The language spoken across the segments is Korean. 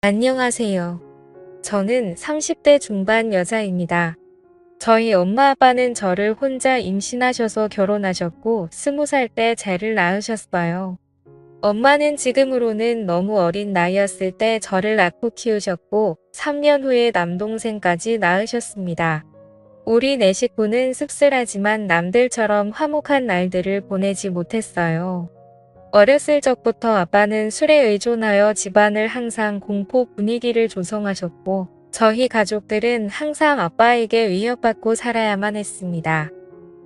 안녕하세요. 저는 30대 중반 여자입니다. 저희 엄마 아빠는 저를 혼자 임신하셔서 결혼하셨고 20살 때 저를 낳으셨어요. 엄마는 지금으로는 너무 어린 나이였을 때 저를 낳고 키우셨고 3년 후에 남동생까지 낳으셨습니다. 우리 네 식구는 씁쓸하지만 남들처럼 화목한 날들을 보내지 못했어요. 어렸을 적부터 아빠는 술에 의존하여 집안을 항상 공포 분위기를 조성하셨고 저희 가족들은 항상 아빠에게 위협받고 살아야만 했습니다.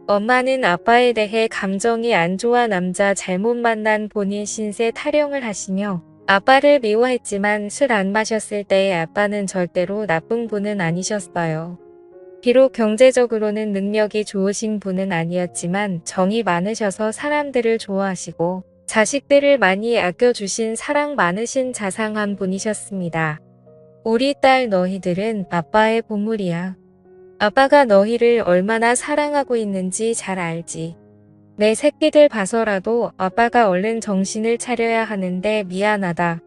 엄마는 아빠에 대해 감정이 안 좋아 남자 잘못 만난 본인 신세 타령을 하시며 아빠를 미워했지만 술 안 마셨을 때의 아빠는 절대로 나쁜 분은 아니셨어요. 비록 경제적으로는 능력이 좋으신 분은 아니었지만 정이 많으셔서 사람들을 좋아하시고 자식들을 많이 아껴주신 사랑 많으신 자상한 분이셨습니다. 우리 딸 너희들은 아빠의 보물이야. 아빠가 너희를 얼마나 사랑하고 있는지 잘 알지. 내 새끼들 봐서라도 아빠가 얼른 정신을 차려야 하는데 미안하다.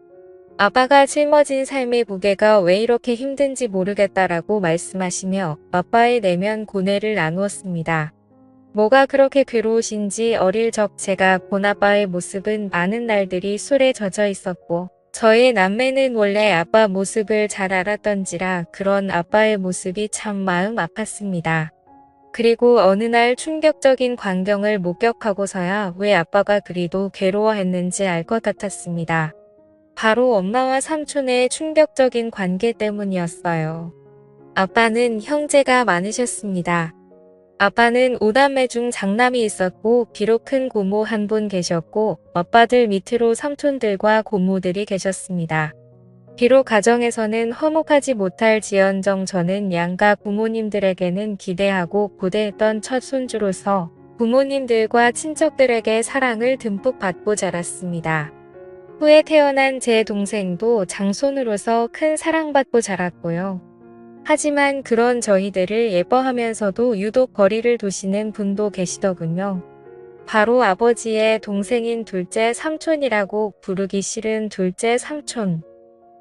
아빠가 짊어진 삶의 무게가 왜 이렇게 힘든지 모르겠다라고 말씀하시며 아빠의 내면 고뇌를 나누었습니다. 뭐가 그렇게 괴로우신지 어릴 적 제가 본 아빠의 모습은 많은 날들이 술에 젖어 있었고 저의 남매는 원래 아빠 모습을 잘 알았던지라 그런 아빠의 모습이 참 마음 아팠습니다. 그리고 어느 날 충격적인 광경을 목격하고서야 왜 아빠가 그리도 괴로워했는지 알 것 같았습니다. 바로 엄마와 삼촌의 충격적인 관계 때문이었어요. 아빠는 형제가 많으셨습니다. 아빠는 5남매 중 장남이 있었고 비록 큰 고모 한 분 계셨고 아빠들 밑으로 삼촌들과 고모들이 계셨습니다. 비록 가정에서는 화목하지 못할 지언정 저는 양가 부모님들에게는 기대하고 고대했던 첫 손주로서 부모님들과 친척들에게 사랑을 듬뿍 받고 자랐습니다. 후에 태어난 제 동생도 장손으로서 큰 사랑받고 자랐고요. 하지만 그런 저희들을 예뻐하면서도 유독 거리를 두시는 분도 계시더군요. 바로 아버지의 동생인 둘째 삼촌이라고 부르기 싫은 둘째 삼촌.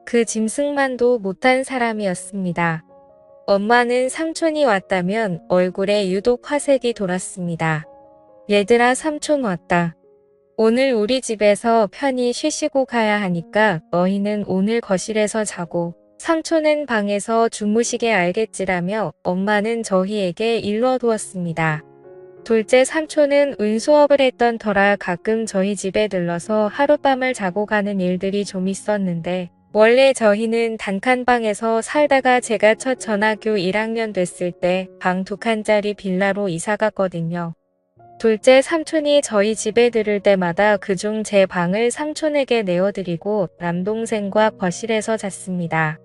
그 짐승만도 못한 사람이었습니다. 엄마는 삼촌이 왔다면 얼굴에 유독 화색이 돌았습니다. 얘들아 삼촌 왔다. 오늘 우리 집에서 편히 쉬시고 가야 하니까 너희는 오늘 거실에서 자고 삼촌은 방에서 주무시게 알겠지라며 엄마는 저희에게 일러두었습니다. 둘째 삼촌은 운수업을 했던 터라 가끔 저희 집에 들러서 하룻밤을 자고 가는 일들이 좀 있었는데 원래 저희는 단칸방에서 살다가 제가 첫 전학교 1학년 됐을 때 방 2칸짜리 빌라로 이사 갔거든요. 둘째 삼촌이 저희 집에 들을 때마다 그중 제 방을 삼촌에게 내어드리고 남동생과 거실에서 잤습니다.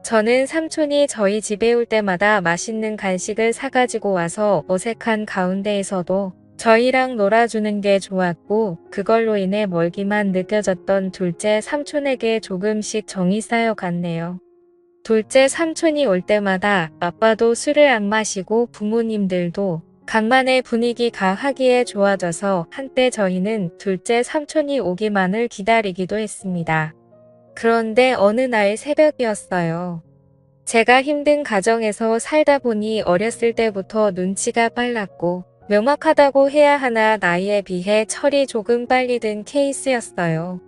저는 삼촌이 저희 집에 올 때마다 맛있는 간식을 사가지고 와서 어색한 가운데에서도 저희랑 놀아주는 게 좋았고 그걸로 인해 멀기만 느껴졌던 둘째 삼촌에게 조금씩 정이 쌓여 갔네요. 둘째 삼촌이 올 때마다 아빠도 술을 안 마시고 부모님들도 간만에 분위기가 하기에 좋아져서 한때 저희는 둘째 삼촌이 오기만을 기다리기도 했습니다. 그런데 어느 날 새벽이었어요. 제가 힘든 가정에서 살다 보니 어렸을 때부터 눈치가 빨랐고 명확하다고 해야 하나 나이에 비해 철이 조금 빨리 든 케이스였어요.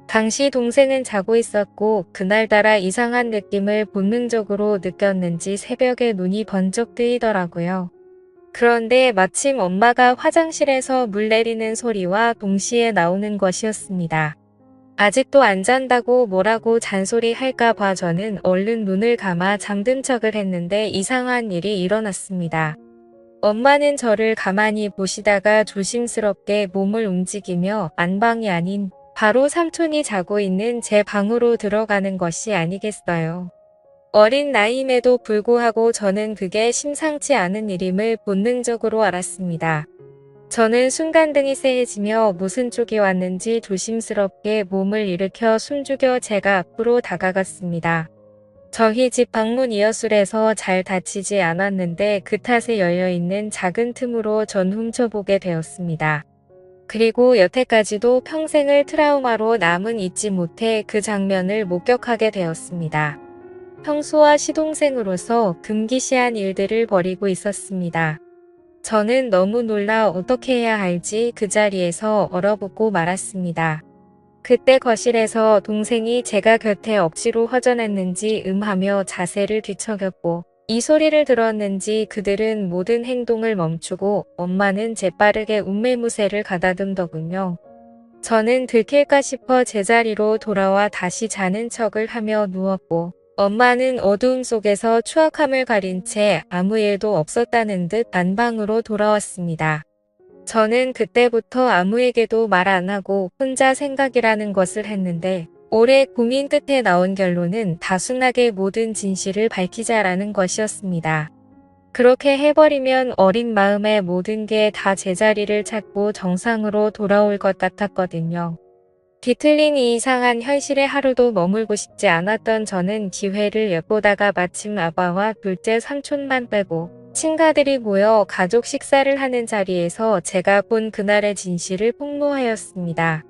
당시 동생은 자고 있었고 그날따라 이상한 느낌을 본능적으로 느꼈는지 새벽에 눈이 번쩍 뜨이더라고요. 그런데 마침 엄마가 화장실에서 물 내리는 소리와 동시에 나오는 것이었습니다. 아직도 안 잔다고 뭐라고 잔소리 할까 봐 저는 얼른 눈을 감아 잠든 척을 했는데 이상한 일이 일어났습니다. 엄마는 저를 가만히 보시다가 조심스럽게 몸을 움직이며 안방이 아닌 바로 삼촌이 자고 있는 제 방으로 들어가는 것이 아니겠어요. 어린 나이임에도 불구하고 저는 그게 심상치 않은 일임을 본능적으로 알았습니다. 저는 순간등이 쎄해지며 무슨 쪽이 왔는지 조심스럽게 몸을 일으켜 숨죽여 제가 앞으로 다가갔습니다. 저희 집 방문 이어술에서 잘 닫히지 않았는데 그 탓에 열려있는 작은 틈으로 전 훔쳐보게 되었습니다. 그리고 여태까지도 평생을 트라우마로 남은 잊지 못해 그 장면을 목격하게 되었습니다. 형수와 시동생으로서 금기시한 일들을 벌이고 있었습니다. 저는 너무 놀라 어떻게 해야 할지 그 자리에서 얼어붙고 말았습니다. 그때 거실에서 동생이 제가 곁에 억지로 허전했는지 하며 자세를 뒤척였고 이 소리를 들었는지 그들은 모든 행동을 멈추고 엄마는 재빠르게 운매무새를 가다듬더군요. 저는 들킬까 싶어 제자리로 돌아와 다시 자는 척을 하며 누웠고 엄마는 어두움 속에서 추악함을 가린 채 아무 일도 없었다는 듯 안방으로 돌아왔습니다. 저는 그때부터 아무에게도 말 안 하고 혼자 생각이라는 것을 했는데 오래 고민 끝에 나온 결론은 단순하게 모든 진실을 밝히자라는 것이었습니다. 그렇게 해버리면 어린 마음에 모든 게 다 제자리를 찾고 정상으로 돌아올 것 같았거든요. 뒤틀린 이 이상한 현실에 하루도 머물고 싶지 않았던 저는 기회를 엿보다가 마침 아빠와 둘째 삼촌만 빼고 친가들이 모여 가족 식사를 하는 자리에서 제가 본 그날의 진실을 폭로하였습니다.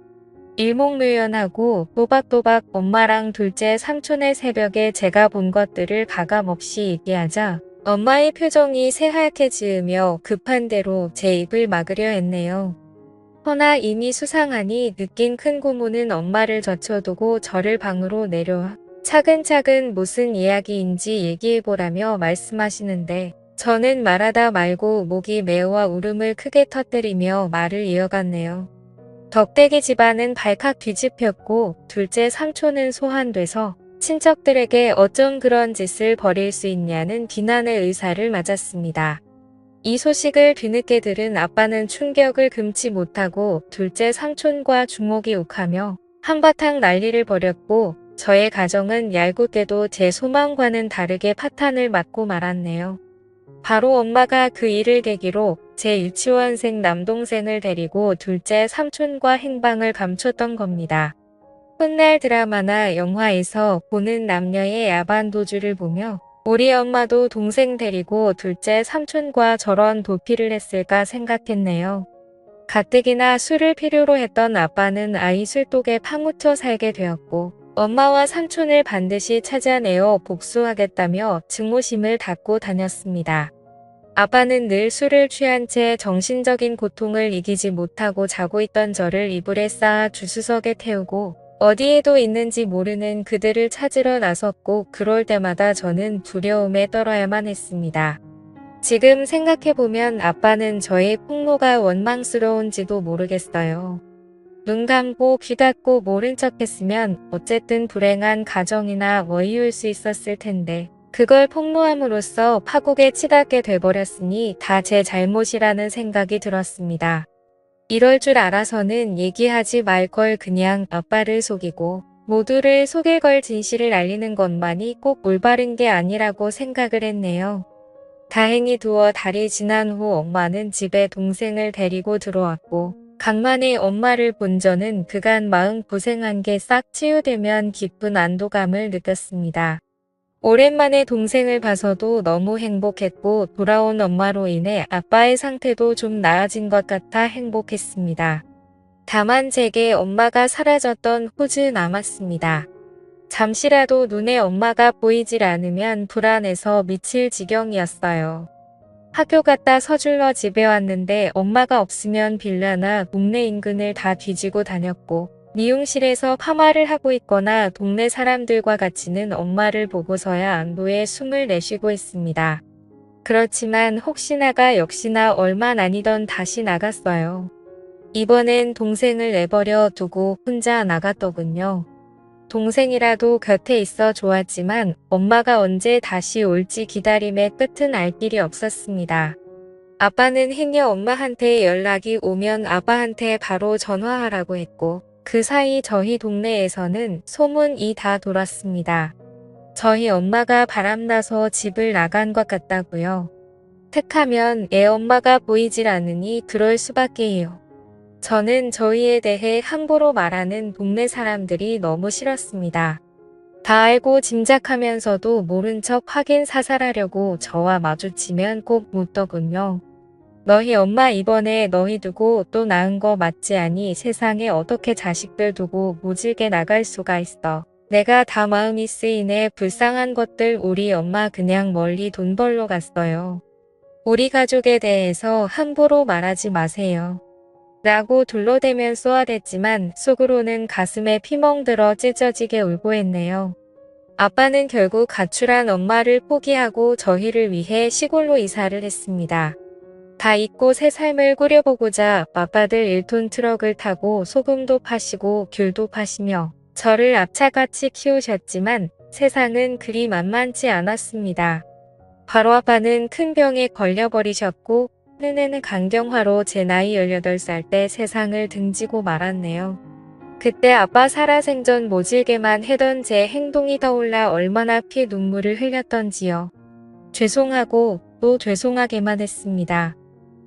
일목묘연하고 또박또박 엄마랑 둘째 삼촌의 새벽에 제가 본 것들을 가감없이 얘기하자 엄마의 표정이 새하얗게 지으며 급한 대로 제 입을 막으려 했네요. 허나 이미 수상하니 느낀 큰 고모는 엄마를 젖혀두고 저를 방으로 내려와 차근차근 무슨 이야기인지 얘기해보라며 말씀하시는데 저는 말하다 말고 목이 메어와 울음을 크게 터뜨리며 말을 이어갔네요. 덕대기 집안은 발칵 뒤집혔고 둘째 삼촌은 소환돼서 친척들에게 어쩜 그런 짓을 벌일 수 있냐는 비난의 의사를 맞았습니다. 이 소식을 뒤늦게 들은 아빠는 충격을 금치 못하고 둘째 삼촌과 주먹이 욱하며 한바탕 난리를 벌였고 저의 가정은 얄궂게도 제 소망과는 다르게 파탄을 맞고 말았네요. 바로 엄마가 그 일을 계기로 제 유치원생 남동생을 데리고 둘째 삼촌과 행방을 감췄던 겁니다. 훗날 드라마나 영화에서 보는 남녀의 야반 도주를 보며 우리 엄마도 동생 데리고 둘째 삼촌과 저런 도피를 했을까 생각했네요. 가뜩이나 술을 필요로 했던 아빠는 아이 술독에 파묻혀 살게 되었고 엄마와 삼촌을 반드시 찾아내어 복수하겠다며 증오심을 닦고 다녔습니다. 아빠는 늘 술을 취한 채 정신적인 고통을 이기지 못하고 자고 있던 저를 이불에 쌓아 주수석에 태우고 어디에도 있는지 모르는 그들을 찾으러 나섰고 그럴 때마다 저는 두려움에 떨어야만 했습니다. 지금 생각해보면 아빠는 저의 폭로가 원망스러운지도 모르겠어요. 눈 감고 귀 닫고 모른 척했으면 어쨌든 불행한 가정이나 워이올 수 있었을 텐데 그걸 폭로함으로써 파국에 치닫게 돼버렸으니 다 제 잘못이라는 생각이 들었습니다. 이럴 줄 알아서는 얘기하지 말 걸 그냥 아빠를 속이고 모두를 속일 걸 진실을 알리는 것만이 꼭 올바른 게 아니라고 생각을 했네요. 다행히 두어 달이 지난 후 엄마는 집에 동생을 데리고 들어왔고 간만에 엄마를 본 저는 그간 마음 고생한 게 싹 치유되면 기쁜 안도감을 느꼈습니다. 오랜만에 동생을 봐서도 너무 행복했고 돌아온 엄마로 인해 아빠의 상태도 좀 나아진 것 같아 행복했습니다. 다만 제게 엄마가 사라졌던 후즈 남았습니다. 잠시라도 눈에 엄마가 보이질 않으면 불안해서 미칠 지경이었어요. 학교 갔다 서둘러 집에 왔는데 엄마가 없으면 빌라나 동네 인근을 다 뒤지고 다녔고 미용실에서 파마를 하고 있거나 동네 사람들과 같이는 엄마를 보고서야 안도의 숨을 내쉬고 있습니다. 그렇지만 혹시나가 역시나 얼마 아니던 다시 나갔어요. 이번엔 동생을 내버려 두고 혼자 나갔더군요. 동생이라도 곁에 있어 좋았지만 엄마가 언제 다시 올지 기다림의 끝은 알 길이 없었습니다. 아빠는 행여 엄마한테 연락이 오면 아빠한테 바로 전화하라고 했고 그 사이 저희 동네에서는 소문이 다 돌았습니다. 저희 엄마가 바람나서 집을 나간 것 같다고요. 툭하면 애 엄마가 보이질 않으니 그럴 수밖에요. 저는 저희에 대해 함부로 말하는 동네 사람들이 너무 싫었습니다. 다 알고 짐작하면서도 모른 척 확인 사살하려고 저와 마주치면 꼭 묻더군요. 너희 엄마 이번에 너희 두고 또 낳은 거 맞지 않니? 세상에 어떻게 자식들 두고 모질게 나갈 수가 있어. 내가 다 마음이 쓰이네. 불쌍한 것들. 우리 엄마 그냥 멀리 돈 벌러 갔어요. 우리 가족에 대해서 함부로 말하지 마세요. 라고 둘러대면 쏘아댔지만 속으로는 가슴에 피멍들어 찢어지게 울고 했네요. 아빠는 결국 가출한 엄마를 포기하고 저희를 위해 시골로 이사를 했습니다. 다 잊고 새 삶을 꾸려보고자 아빠들 1톤 트럭을 타고 소금도 파시고 귤도 파시며 저를 앞차같이 키우셨지만 세상은 그리 만만치 않았습니다. 바로 아빠는 큰 병에 걸려버리셨고 큰애는 간경화로 제 나이 18살 때 세상을 등지고 말았네요. 그때 아빠 살아생전 모질게만 해던 제 행동이 떠올라 얼마나 피 눈물을 흘렸던지요. 죄송하고 또 죄송하게만 했습니다.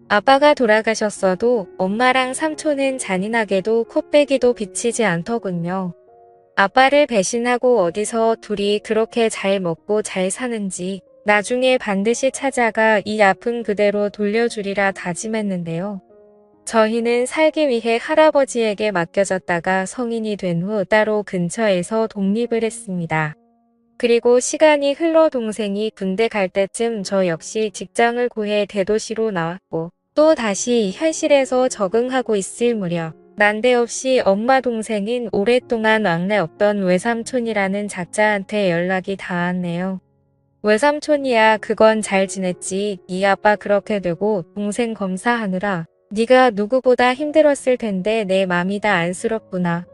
아빠가 돌아가셨어도 엄마랑 삼촌은 잔인하게도 코빼기도 비치지 않더군요. 아빠를 배신하고 어디서 둘이 그렇게 잘 먹고 잘 사는지 나중에 반드시 찾아가 이 아픔 그대로 돌려주리라 다짐했는데요. 저희는 살기 위해 할아버지에게 맡겨졌다가 성인이 된 후 따로 근처에서 독립을 했습니다. 그리고 시간이 흘러 동생이 군대 갈 때쯤 저 역시 직장을 구해 대도시로 나왔고 또 다시 현실에서 적응하고 있을 무렵 난데없이 엄마 동생인 오랫동안 왕래 없던 외삼촌이라는 작자한테 연락이 닿았네요. 외삼촌이야 그건 잘 지냈지. 네 아빠 그렇게 되고 동생 검사하느라 네가 누구보다 힘들었을 텐데 내 맘이 다 안쓰럽구나.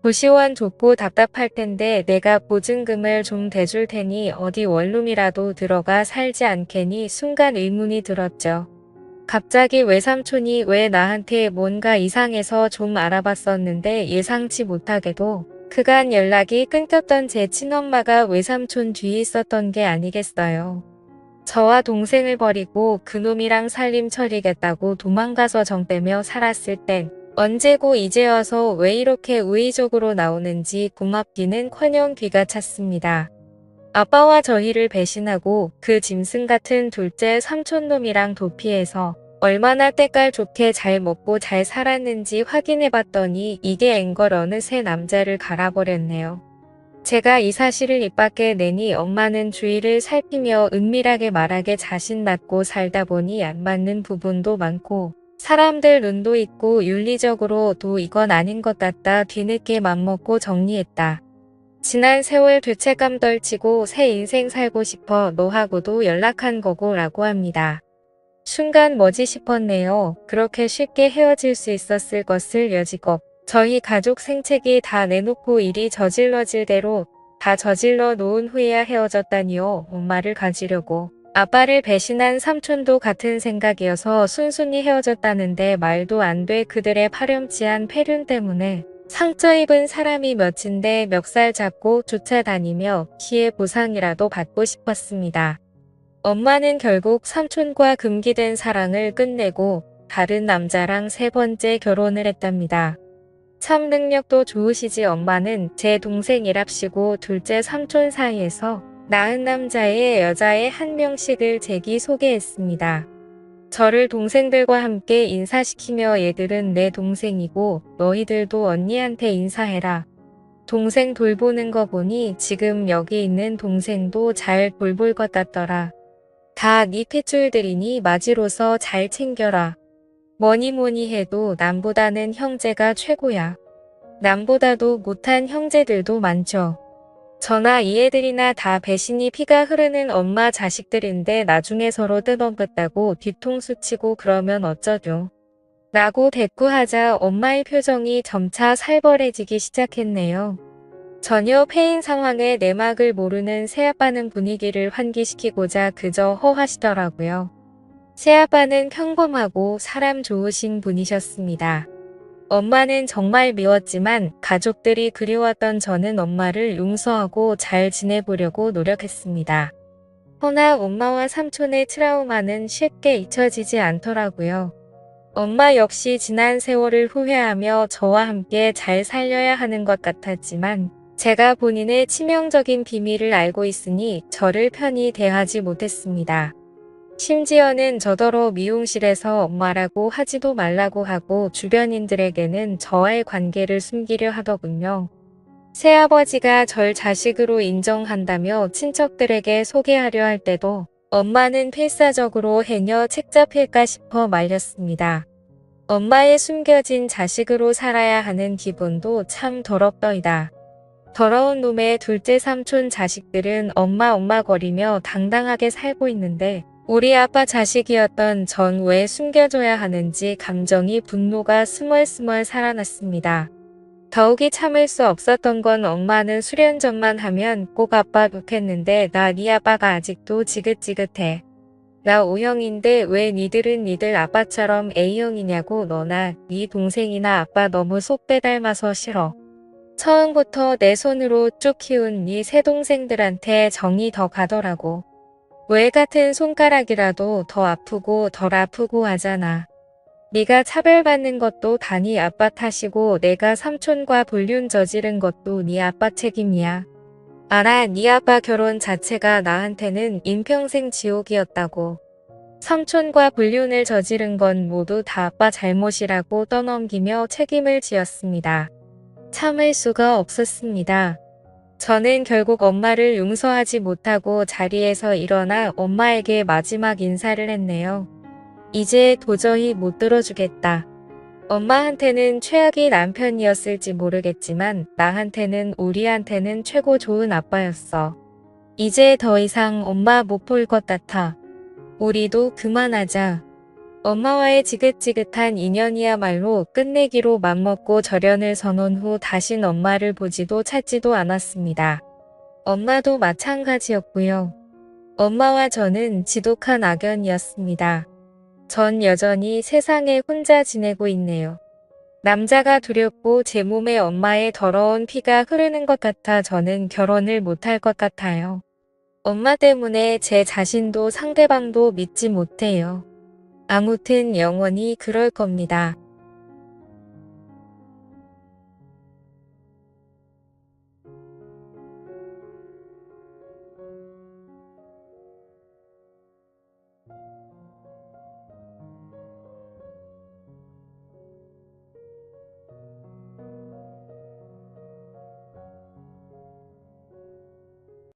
고시원 좁고 답답할 텐데 내가 보증금을 좀 대줄 테니 어디 원룸이라도 들어가 살지 않겠니? 순간 의문이 들었죠. 갑자기 외삼촌이 왜 나한테 뭔가 이상해서 좀 알아봤었는데 예상치 못하게도 그간 연락이 끊겼던 제 친엄마가 외삼촌 뒤에 있었던 게 아니겠어요. 저와 동생을 버리고 그놈이랑 살림 차리겠다고 도망가서 정 빼며 살았을 땐 언제고 이제 와서 왜 이렇게 우의적으로 나오는지 고맙기는커녕 귀가 찼습니다. 아빠와 저희를 배신하고 그 짐승 같은 둘째 삼촌놈이랑 도피해서 얼마나 때깔 좋게 잘 먹고 잘 살았는지 확인해봤더니 이게 앵걸 어느새 남자를 갈아버렸네요. 제가 이 사실을 입 밖에 내니 엄마는 주위를 살피며 은밀하게 말하게 자신 맞고 살다 보니 안 맞는 부분도 많고 사람들 눈도 있고 윤리적으로도 이건 아닌 것 같다. 뒤늦게 맘먹고 정리했다. 지난 세월 죄책감 떨치고 새 인생 살고 싶어 너하고도 연락한 거고 라고 합니다. 순간 뭐지 싶었네요. 그렇게 쉽게 헤어질 수 있었을 것을 여지껏 저희 가족 생채기 다 내놓고 일이 저질러질 대로 다 저질러 놓은 후에야 헤어졌다니요. 엄마를 가지려고. 아빠를 배신한 삼촌도 같은 생각이어서 순순히 헤어졌다는데 말도 안 돼. 그들의 파렴치한 패륜 때문에 상처 입은 사람이 몇인데 멱살 잡고 쫓아다니며 피해 보상이라도 받고 싶었습니다. 엄마는 결국 삼촌과 금기된 사랑을 끝내고 다른 남자랑 세 번째 결혼을 했답니다. 참 능력도 좋으시지. 엄마는 제 동생이랍시고 둘째 삼촌 사이에서 낳은 남자의 여자의 한 명씩을 제기 소개했습니다. 저를 동생들과 함께 인사시키며 얘들은 내 동생이고 너희들도 언니한테 인사해라. 동생 돌보는 거 보니 지금 여기 있는 동생도 잘 돌볼 것 같더라. 다 네 핏줄들이니 마지로서 잘 챙겨라. 뭐니 해도 남보다는 형제가 최고야. 남보다도 못한 형제들도 많죠. 저나 이 애들이나 다 배신이 피가 흐르는 엄마 자식들인데 나중에 서로 뜯어먹다고 뒤통수 치고 그러면 어쩌죠. 라고 대꾸하자 엄마의 표정이 점차 살벌해지기 시작했네요. 전혀 패인 상황에 내막을 모르는 새아빠는 분위기를 환기시키고자 그저 허하시더라고요. 새아빠는 평범하고 사람 좋으신 분이셨습니다. 엄마는 정말 미웠지만 가족들이 그리웠던 저는 엄마를 용서하고 잘 지내보려고 노력했습니다. 허나 엄마와 삼촌의 트라우마는 쉽게 잊혀지지 않더라고요. 엄마 역시 지난 세월을 후회하며 저와 함께 잘 살려야 하는 것 같았지만 제가 본인의 치명적인 비밀을 알고 있으니 저를 편히 대하지 못했습니다. 심지어는 저더러 미용실에서 엄마라고 하지도 말라고 하고 주변인들에게는 저와의 관계를 숨기려 하더군요. 새아버지가 절 자식으로 인정한다며 친척들에게 소개하려 할 때도 엄마는 필사적으로 해녀 책잡힐까 싶어 말렸습니다. 엄마의 숨겨진 자식으로 살아야 하는 기분도 참 더럽더이다. 더러운 놈의 둘째 삼촌 자식들은 엄마 거리며 당당하게 살고 있는데 우리 아빠 자식이었던 전 왜 숨겨줘야 하는지 감정이 분노가 스멀스멀 살아났습니다. 더욱이 참을 수 없었던 건 엄마는 수련전만 하면 꼭 아빠 욕했는데 나 네 아빠가 아직도 지긋지긋해. 나 O형인데 왜 니들은 니들 아빠처럼 A형이냐고 너나 네 동생이나 아빠 너무 속 빼닮아서 싫어. 처음부터 내 손으로 쭉 키운 네 새 동생들한테 정이 더 가더라고. 왜 같은 손가락이라도 더 아프고 덜 아프고 하잖아. 네가 차별받는 것도 다 네 아빠 탓이고 내가 삼촌과 불륜 저지른 것도 네 아빠 책임이야. 알아, 네 아빠 결혼 자체가 나한테는 인평생 지옥이었다고. 삼촌과 불륜을 저지른 건 모두 다 아빠 잘못이라고 떠넘기며 책임을 지었습니다. 참을 수가 없었습니다. 저는 결국 엄마를 용서하지 못하고 자리에서 일어나 엄마에게 마지막 인사를 했네요. 이제 도저히 못 들어주겠다. 엄마한테는 최악의 남편이었을지 모르겠지만 나한테는 우리한테는 최고 좋은 아빠였어. 이제 더 이상 엄마 못 볼 것 같아. 우리도 그만하자. 엄마와의 지긋지긋한 인연이야말로 끝내기로 맘먹고 절연을 서놓은 후 다신 엄마를 보지도 찾지도 않았습니다. 엄마도 마찬가지였고요. 엄마와 저는 지독한 악연이었습니다. 전 여전히 세상에 혼자 지내고 있네요. 남자가 두렵고 제 몸에 엄마의 더러운 피가 흐르는 것 같아 저는 결혼을 못할 것 같아요. 엄마 때문에 제 자신도 상대방도 믿지 못해요. 아무튼 영원히 그럴 겁니다.